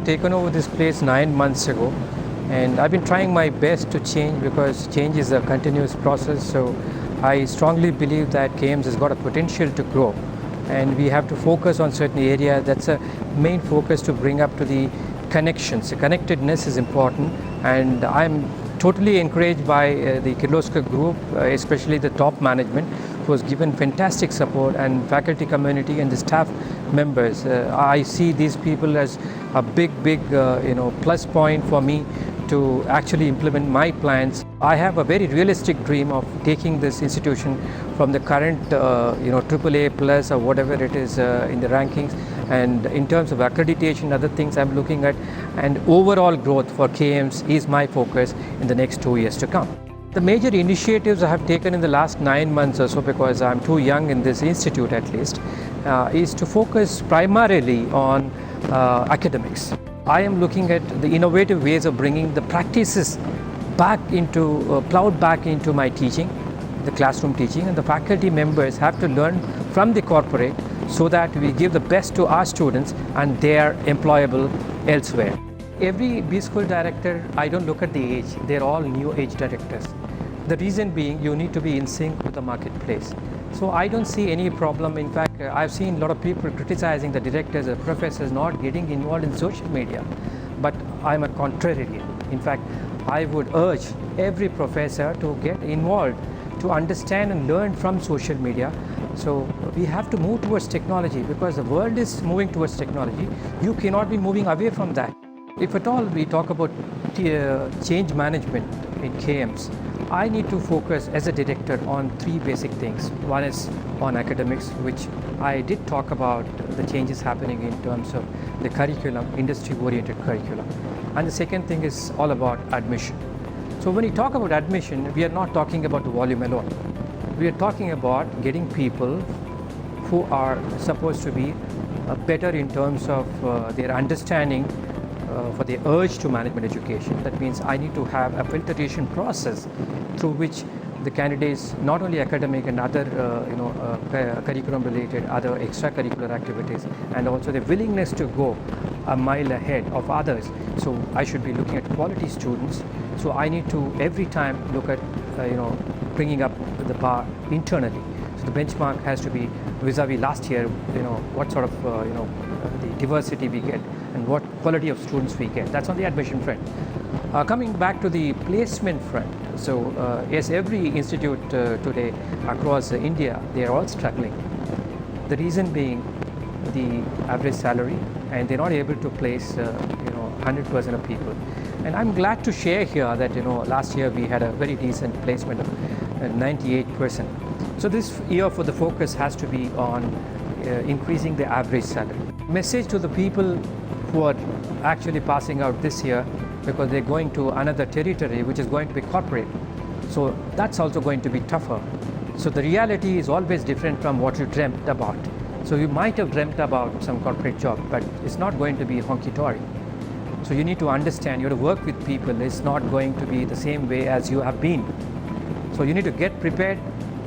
taken over this place 9 months ago, and I've been trying my best to change because change is a continuous process. So I strongly believe that KIAMS has got a potential to grow, and we have to focus on certain areas. That's a main focus to bring up to the connections. The connectedness is important, and I'm totally encouraged by the Kirloskar group, especially the top management, who has given fantastic support, and faculty community and the staff members. I see these people as a big plus point for me to actually implement my plans. I have a very realistic dream of taking this institution from the current AAA plus or whatever it is in the rankings, and in terms of accreditation, other things I'm looking at, and overall growth for KIAMS is my focus in the next 2 years to come. The major initiatives I have taken in the last 9 months or so, because I'm too young in this institute at least, is to focus primarily on academics. I am looking at the innovative ways of bringing the practices back into, plowed back into my teaching, the classroom teaching, and the faculty members have to learn from the corporate so that we give the best to our students and they are employable elsewhere. Every B school director, I don't look at the age, they're all new age directors. The reason being, you need to be in sync with the marketplace. So I don't see any problem. In fact, I've seen a lot of people criticizing the directors or professors not getting involved in social media, but I'm a contrarian. In fact, I would urge every professor to get involved, to understand and learn from social media. So we have to move towards technology, because the world is moving towards technology. You cannot be moving away from that. If at all we talk about change management in KIAMS, I need to focus as a director on 3 basic things. One is on academics, which I did talk about the changes happening in terms of the curriculum, industry-oriented curriculum. And the second thing is all about admission. So when we talk about admission, we are not talking about the volume alone. We are talking about getting people who are supposed to be better in terms of their understanding for the urge to management education. That means I need to have a filtration process through which the candidates, not only academic and other curriculum related, other extracurricular activities, and also the willingness to go a mile ahead of others. So I should be looking at quality students. So I need to every time look at bringing up the bar internally. So the benchmark has to be vis-a-vis last year, what sort of the diversity we get and what quality of students we get. That's on the admission front. Coming back to the placement front, so yes, every institute today across India, they are all struggling. The reason being the average salary, and they're not able to place 100% of people. And I'm glad to share here that last year we had a very decent placement of 98%. So this year for the focus has to be on increasing the average salary. Message to the people who are actually passing out this year, because they're going to another territory which is going to be corporate. So that's also going to be tougher. So the reality is always different from what you dreamt about. So you might have dreamt about some corporate job, but it's not going to be honky-dory. So you need to understand, you have to work with people. It's not going to be the same way as you have been. So you need to get prepared,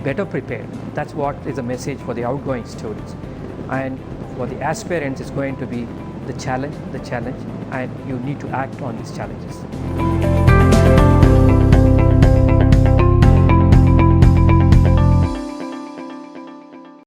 better prepared. That's what is a message for the outgoing students. And for the aspirants, it's going to be the challenge, and you need to act on these challenges.